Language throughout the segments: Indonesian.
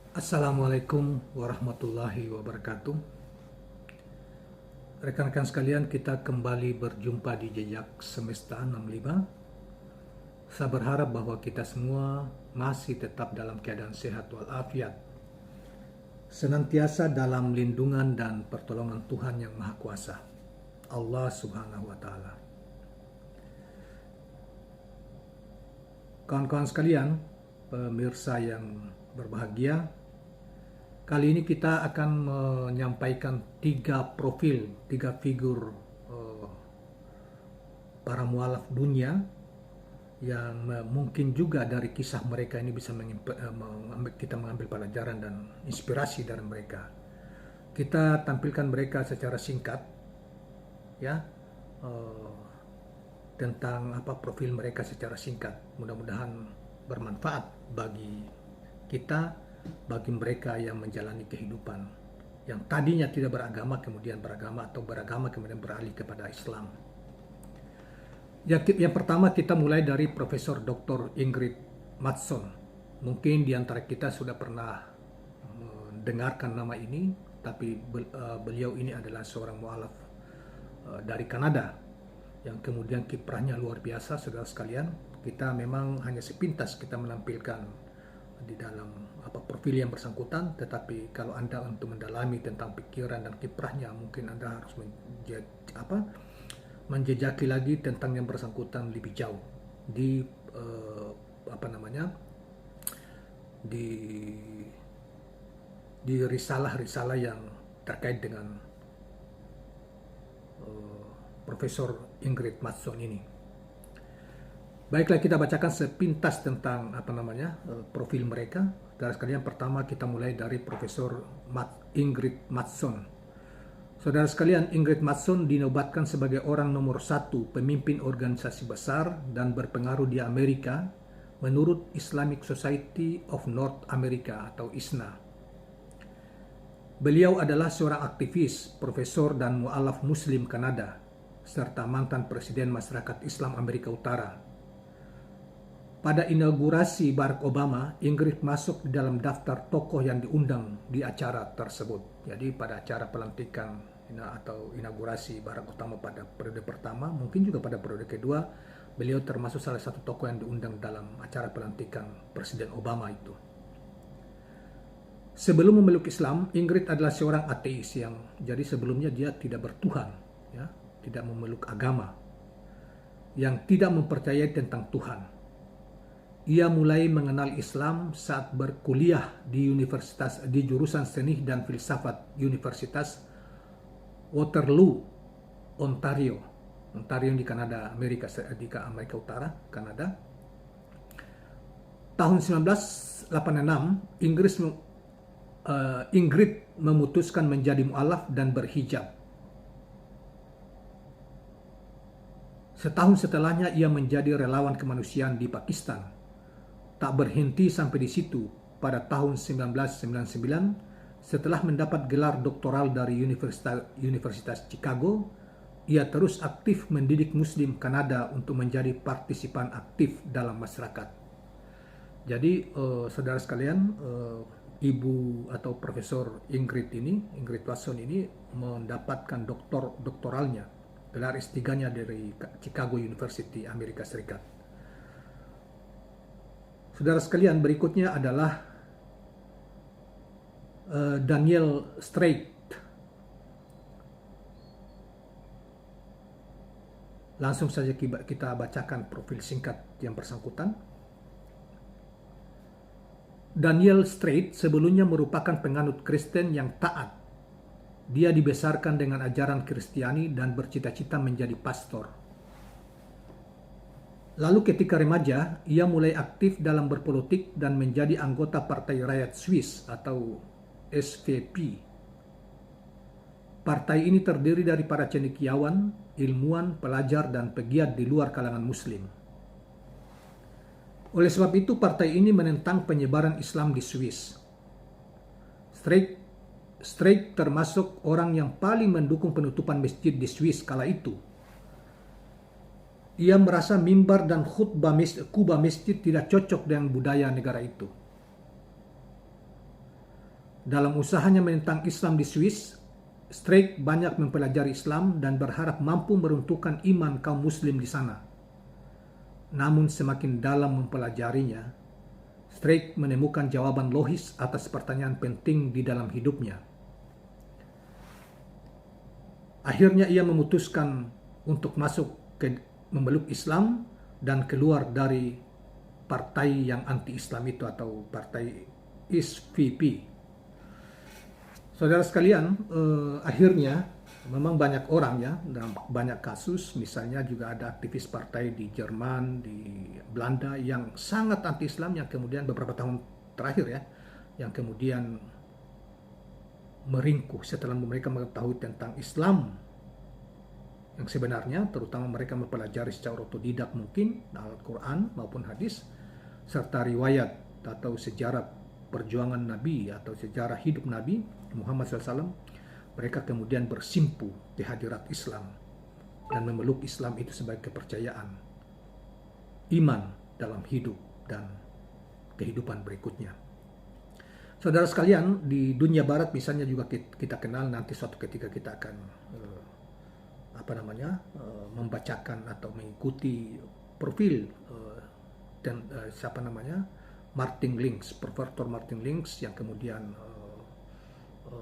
Assalamualaikum warahmatullahi wabarakatuh. Rekan-rekan sekalian, kita kembali berjumpa di Jejak Semesta 65. Saya berharap bahwa kita semua masih tetap dalam keadaan sehat walafiat, senantiasa dalam lindungan dan pertolongan Tuhan Yang Maha Kuasa, Allah Subhanahu wa Ta'ala. Kawan-kawan sekalian, pemirsa yang berbahagia, kali ini kita akan menyampaikan tiga figur para mualaf dunia yang mungkin juga dari kisah mereka ini bisa kita mengambil pelajaran dan inspirasi dari mereka. Kita tampilkan mereka secara singkat, ya, tentang profil mereka secara singkat. Mudah-mudahan bermanfaat bagi kita, bagi mereka yang menjalani kehidupan yang tadinya tidak beragama kemudian beragama, atau beragama kemudian beralih kepada Islam. Yang pertama, kita mulai dari Profesor Dr. Ingrid Mattson. Mungkin di antara kita sudah pernah mendengarkan nama ini, tapi beliau ini adalah seorang mualaf dari Kanada yang kemudian kiprahnya luar biasa. Saudara sekalian, kita memang hanya sepintas kita menampilkan di dalam profil yang bersangkutan, tetapi kalau Anda untuk mendalami tentang pikiran dan kiprahnya, mungkin Anda harus menjejaki lagi tentang yang bersangkutan lebih jauh di di risalah-risalah yang terkait dengan Profesor Ingrid Mattson ini. Baiklah, kita bacakan sepintas tentang profil mereka. Saudara sekalian, pertama kita mulai dari Profesor Ingrid Mattson. Saudara sekalian, Ingrid Mattson dinobatkan sebagai orang nomor 1 pemimpin organisasi besar dan berpengaruh di Amerika menurut Islamic Society of North America atau ISNA. Beliau adalah seorang aktivis, profesor dan mualaf Muslim Kanada, serta mantan Presiden Masyarakat Islam Amerika Utara. Pada inaugurasi Barack Obama, Ingrid masuk di dalam daftar tokoh yang diundang di acara tersebut. Jadi pada acara pelantikan atau inaugurasi Barack Obama pada periode pertama, mungkin juga pada periode kedua, beliau termasuk salah satu tokoh yang diundang dalam acara pelantikan Presiden Obama itu. Sebelum memeluk Islam, Ingrid adalah seorang ateis jadi sebelumnya dia tidak bertuhan, ya, tidak memeluk agama, yang tidak mempercayai tentang Tuhan. Ia mulai mengenal Islam saat berkuliah di jurusan seni dan filsafat Universitas Waterloo, Ontario di Kanada, Amerika Utara, Kanada. Tahun 1986, Ingrid memutuskan menjadi mualaf dan berhijab. Setahun setelahnya ia menjadi relawan kemanusiaan di Pakistan. Tak berhenti sampai di situ. Pada tahun 1999, setelah mendapat gelar doktoral dari Universitas Chicago, ia terus aktif mendidik Muslim Kanada untuk menjadi partisipan aktif dalam masyarakat. Jadi, saudara sekalian, Ibu atau Profesor Ingrid Mattson ini mendapatkan doktoralnya, gelar S3-nya dari Chicago University, Amerika Serikat. Saudara sekalian, berikutnya adalah Daniel Strait. Langsung saja kita bacakan profil singkat yang bersangkutan. Daniel Strait sebelumnya merupakan penganut Kristen yang taat. Dia dibesarkan dengan ajaran Kristiani dan bercita-cita menjadi pastor. Lalu ketika remaja, ia mulai aktif dalam berpolitik dan menjadi anggota Partai Rakyat Swiss atau SVP. Partai ini terdiri dari para cendekiawan, ilmuwan, pelajar, dan pegiat di luar kalangan Muslim. Oleh sebab itu, partai ini menentang penyebaran Islam di Swiss. Strait termasuk orang yang paling mendukung penutupan masjid di Swiss kala itu. Ia merasa mimbar dan khutbah masjid tidak cocok dengan budaya negara itu. Dalam usahanya menentang Islam di Swiss, Streeck banyak mempelajari Islam dan berharap mampu meruntuhkan iman kaum muslim di sana. Namun semakin dalam mempelajarinya, Streeck menemukan jawaban logis atas pertanyaan penting di dalam hidupnya. Akhirnya ia memutuskan untuk masuk ke memeluk Islam dan keluar dari partai yang anti-Islam itu atau partai SVP. Saudara sekalian, akhirnya memang banyak orang ya, dalam banyak kasus, misalnya juga ada aktivis partai di Jerman, di Belanda yang sangat anti-Islam, yang kemudian beberapa tahun terakhir ya, yang kemudian meringkuh setelah mereka mengetahui tentang Islam yang sebenarnya, terutama mereka mempelajari secara otodidak mungkin Al-Quran maupun hadis, serta riwayat atau sejarah perjuangan Nabi atau sejarah hidup Nabi Muhammad SAW, mereka kemudian bersimpu di hadirat Islam dan memeluk Islam itu sebagai kepercayaan, iman dalam hidup dan kehidupan berikutnya. Saudara sekalian, di dunia barat misalnya juga kita kenal, nanti suatu ketika kita akan membacakan atau mengikuti profil Martin Lynch, Profesor Martin Lynch yang kemudian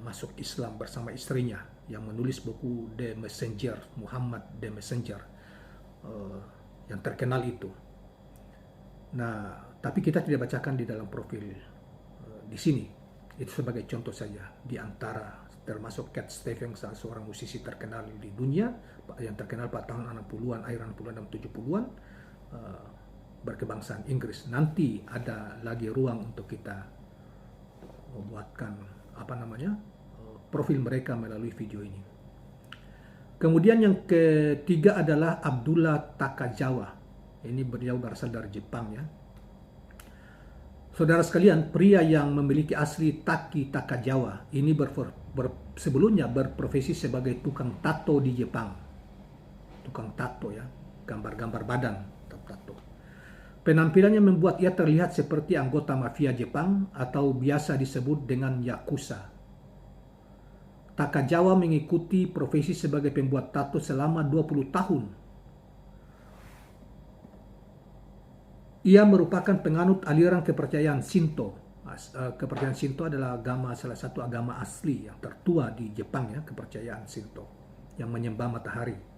masuk Islam bersama istrinya, yang menulis buku The Messenger, Muhammad The Messenger, yang terkenal itu. Nah, tapi kita tidak bacakan di dalam profil di sini. Itu sebagai contoh saja di antara, termasuk Cat Stevens, seorang musisi terkenal di dunia yang terkenal pada tahun 60-an, akhir 60-an dan 70-an, berkebangsaan Inggris. Nanti ada lagi ruang untuk kita membuatkan profil mereka melalui video ini. Kemudian yang ketiga adalah Abdullah Takajawa. Ini beliau berasal dari Jepang ya. Saudara sekalian, pria yang memiliki asli Taki Takajawa ini sebelumnya berprofesi sebagai tukang tato di Jepang. Tukang tato ya, gambar-gambar badan, tato. Penampilannya membuat ia terlihat seperti anggota mafia Jepang atau biasa disebut dengan Yakuza. Takajawa mengikuti profesi sebagai pembuat tato selama 20 tahun. Ia merupakan penganut aliran kepercayaan Shinto. Kepercayaan Shinto adalah salah satu agama asli yang tertua di Jepang ya, kepercayaan Shinto yang menyembah matahari.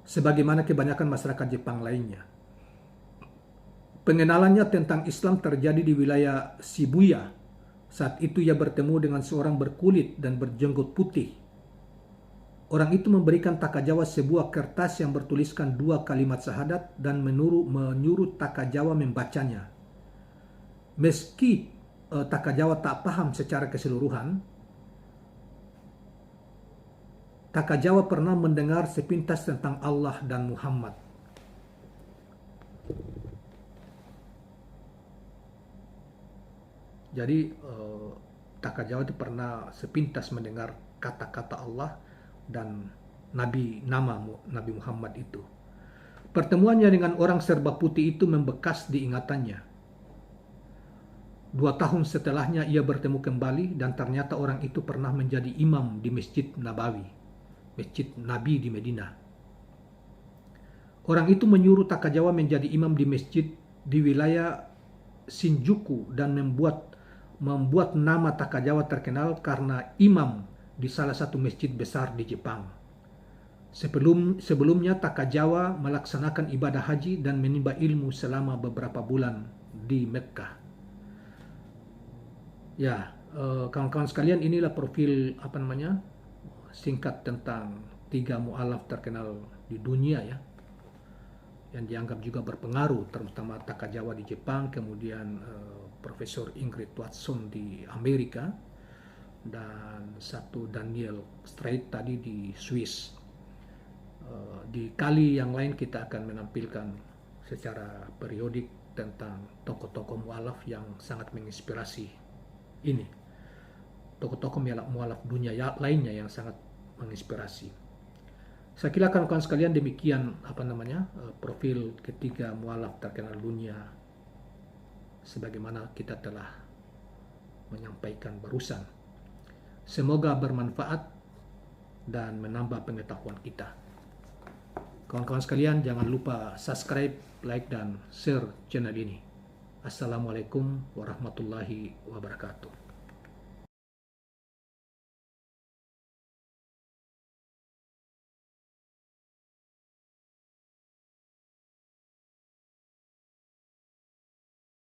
Sebagaimana kebanyakan masyarakat Jepang lainnya. Pengenalannya tentang Islam terjadi di wilayah Shibuya. Saat itu ia bertemu dengan seorang berkulit dan berjenggot putih. Orang itu memberikan Takajawa sebuah kertas yang bertuliskan 2 kalimat syahadat dan menyuruh Takajawa membacanya. Meski Takajawa tak paham secara keseluruhan, Takajawa pernah mendengar sepintas tentang Allah dan Muhammad. Jadi Takajawa itu pernah sepintas mendengar kata-kata Allah dan nama Nabi Muhammad itu. Pertemuannya dengan orang serba putih itu membekas di ingatannya. 2 tahun setelahnya ia bertemu kembali dan ternyata orang itu pernah menjadi imam di Masjid Nabawi, Masjid Nabi di Medina. Orang itu menyuruh Takajawa menjadi imam di masjid di wilayah Shinjuku dan membuat nama Takajawa terkenal karena imam di salah satu masjid besar di Jepang. Sebelumnya Takajawa melaksanakan ibadah haji dan menimba ilmu selama beberapa bulan di Mekkah. Ya, kawan-kawan sekalian, inilah profil singkat tentang 3 mu'alaf terkenal di dunia ya, yang dianggap juga berpengaruh, terutama Takajawa di Jepang, kemudian Profesor Ingrid Watson di Amerika, dan satu Daniel Streeck tadi di Swiss. Di kali yang lain kita akan menampilkan secara periodik tentang tokoh-tokoh mu'alaf yang sangat menginspirasi ini. Tokoh-tokoh mu'alaf dunia lainnya yang sangat menginspirasi. Saya kira kawan-kawan sekalian demikian profil ketiga mu'alaf terkenal dunia sebagaimana kita telah menyampaikan barusan. Semoga bermanfaat dan menambah pengetahuan kita. Kawan-kawan sekalian, jangan lupa subscribe, like, dan share channel ini. Assalamualaikum warahmatullahi wabarakatuh.